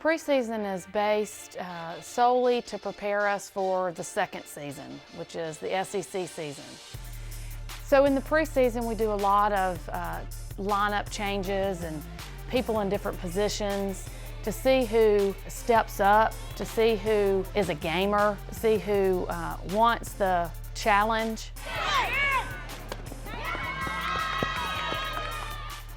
preseason is based solely to prepare us for the second season, which is the SEC season. So in the preseason, we do a lot of lineup changes and people in different positions to see who steps up, to see who is a gamer, to see who wants the challenge.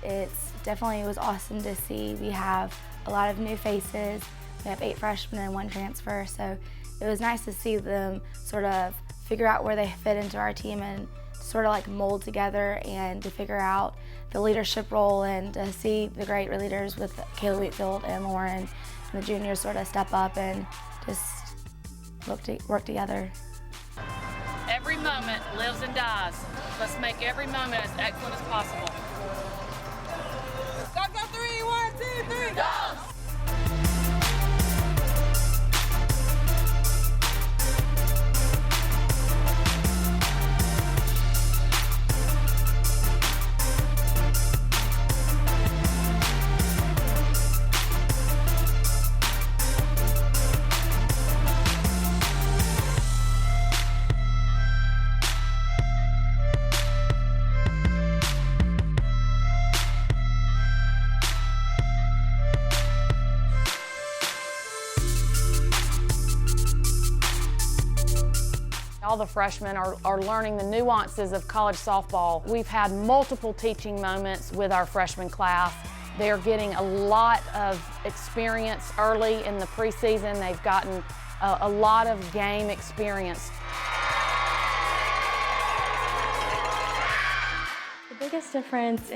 It was awesome to see. We have a lot of new faces. We have 8 freshmen and 1 transfer, so it was nice to see them sort of figure out where they fit into our team and sort of like mold together and to figure out the leadership role and to see the great leaders with Kayla Wheatfield and Lauren and the juniors sort of step up and just work together. Every moment lives and dies. Let's make every moment as excellent as possible. Go, go, 3, 1, 2, 3, go! All the freshmen are learning the nuances of college softball. We've had multiple teaching moments with our freshman class. They're getting a lot of experience early in the preseason. They've gotten a lot of game experience. The biggest difference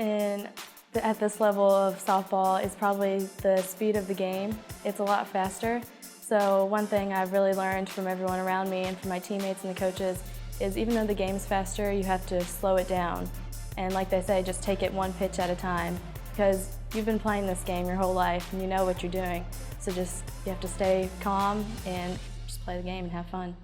at this level of softball is probably the speed of the game. It's a lot faster. So one thing I've really learned from everyone around me and from my teammates and the coaches is even though the game's faster, you have to slow it down. And like they say, just take it 1 pitch at a time because you've been playing this game your whole life and you know what you're doing. So you have to stay calm and just play the game and have fun.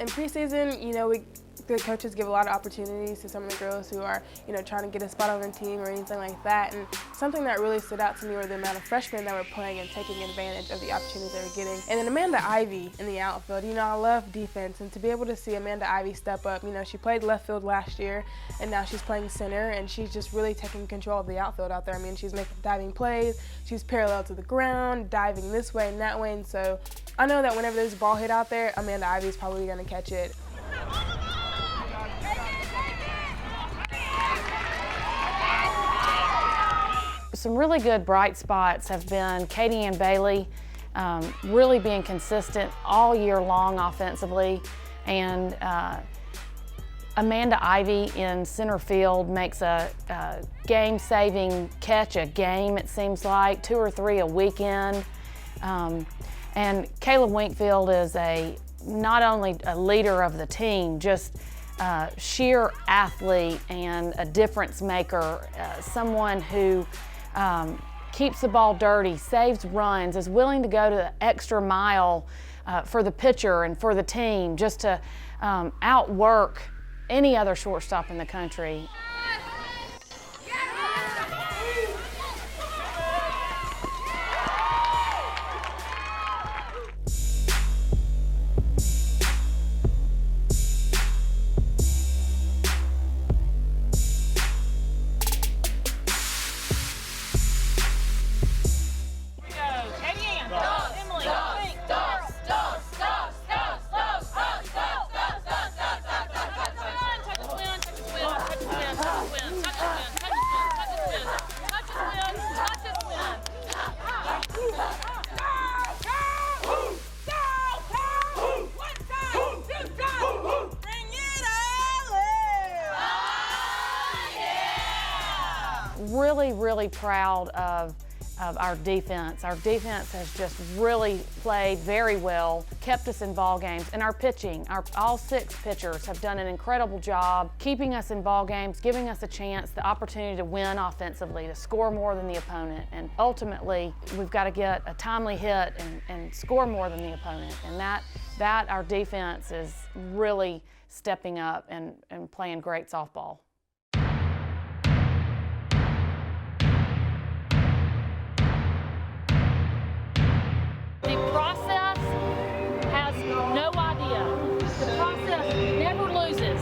In preseason, the coaches give a lot of opportunities to some of the girls who are, trying to get a spot on their team or anything like that. And something that really stood out to me were the amount of freshmen that were playing and taking advantage of the opportunities they were getting. And then Amanda Ivy in the outfield, I love defense, and to be able to see Amanda Ivy step up, she played left field last year, and now she's playing center, and she's just really taking control of the outfield out there. I mean, she's making diving plays, she's parallel to the ground, diving this way and that way, and so I know that whenever there's a ball hit out there, Amanda Ivy is probably going to catch it. Some really good bright spots have been Katie Ann Bailey really being consistent all year long offensively, and Amanda Ivy in center field makes a game-saving catch a game, it seems like, 2 or 3 a weekend. And Kayla Wheatfield is not only a leader of the team, just sheer athlete and a difference maker, someone who keeps the ball dirty, saves runs, is willing to go to the extra mile for the pitcher and for the team, just to outwork any other shortstop in the country. Really proud of of our defense. Our defense has just really played very well, kept us in ball games, and our pitching, all 6 pitchers have done an incredible job keeping us in ball games, giving us a chance, the opportunity to win offensively, to score more than the opponent, and ultimately we've got to get a timely hit and score more than the opponent, and that our defense is really stepping up and playing great softball. The process has no idea. The process never loses.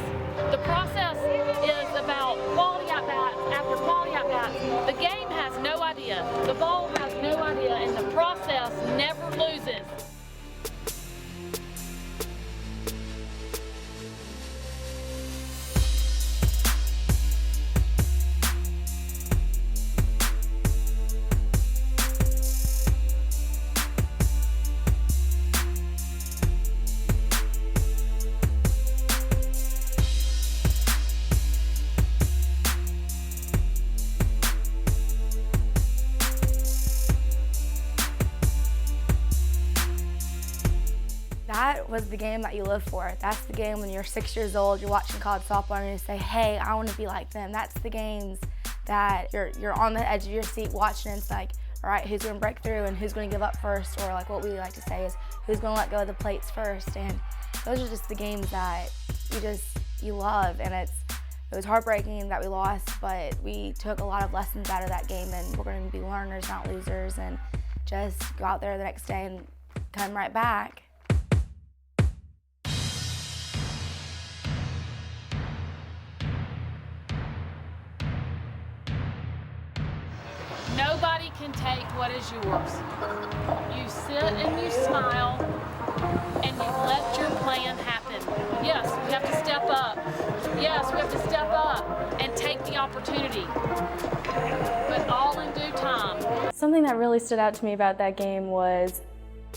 The process is about quality at-bats after quality at-bats. The game has no idea. The ball has no idea, and the process never loses. That was the game that you live for. That's the game when you're 6 years old, you're watching college softball and you say, hey, I want to be like them. That's the games that you're on the edge of your seat watching, and it's like, all right, who's going to break through and who's going to give up first? Or like what we like to say is, who's going to let go of the plates first? And those are just the games that you love, and it was heartbreaking that we lost, but we took a lot of lessons out of that game, and we're going to be learners, not losers, and just go out there the next day and come right back. Nobody can take what is yours. You sit and you smile and you let your plan happen. Yes, we have to step up. Yes, we have to step up and take the opportunity, but all in due time. Something that really stood out to me about that game was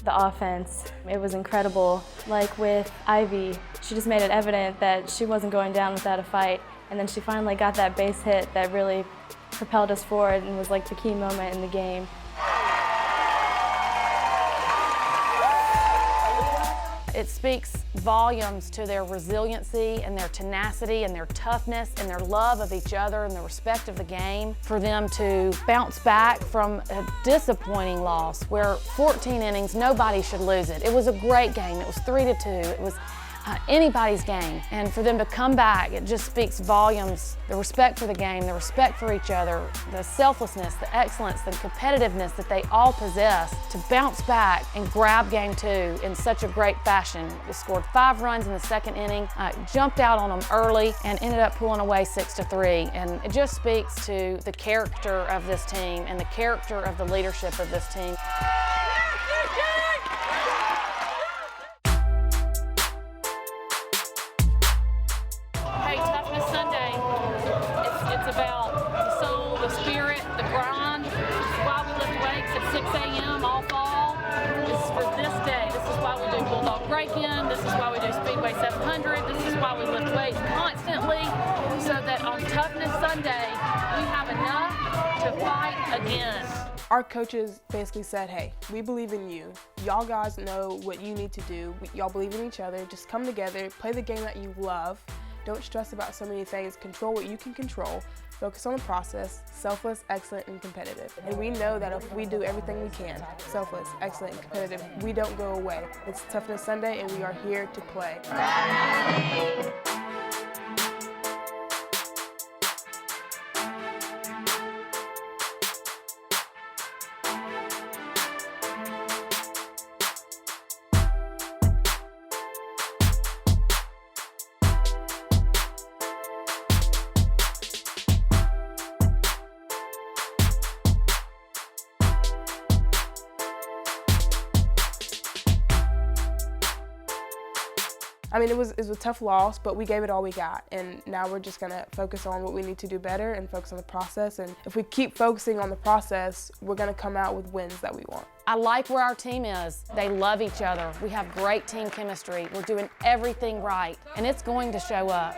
the offense. It was incredible. Like with Ivy, she just made it evident that she wasn't going down without a fight, and then she finally got that base hit that really propelled us forward and was like the key moment in the game. It speaks volumes to their resiliency and their tenacity and their toughness and their love of each other and the respect of the game, for them to bounce back from a disappointing loss where 14 innings, nobody should lose it. It was a great game. It was 3-2. It was anybody's game, and for them to come back, it just speaks volumes. The respect for the game, the respect for each other, the selflessness, the excellence, the competitiveness that they all possess to bounce back and grab game 2 in such a great fashion. They scored 5 runs in the second inning, jumped out on them early, and ended up pulling away 6-3. And it just speaks to the character of this team and the character of the leadership of this team. It's about the soul, the spirit, the grind. This is why we lift weights at 6 a.m. all fall. This is for this day. This is why we do Bulldog break-in. This is why we do Speedway 700. This is why we lift weights constantly, so that on Toughness Sunday, we have enough to fight again. Our coaches basically said, hey, we believe in you. Y'all guys know what you need to do. Y'all believe in each other. Just come together, play the game that you love. Don't stress about so many things. Control what you can control. Focus on the process, selfless, excellent, and competitive. And we know that if we do everything we can, selfless, excellent, and competitive, we don't go away. It's Toughness Sunday, and we are here to play. I mean, it was a tough loss, but we gave it all we got, and now we're just gonna focus on what we need to do better and focus on the process. And if we keep focusing on the process, we're gonna come out with wins that we want. I like where our team is. They love each other. We have great team chemistry. We're doing everything right, and it's going to show up.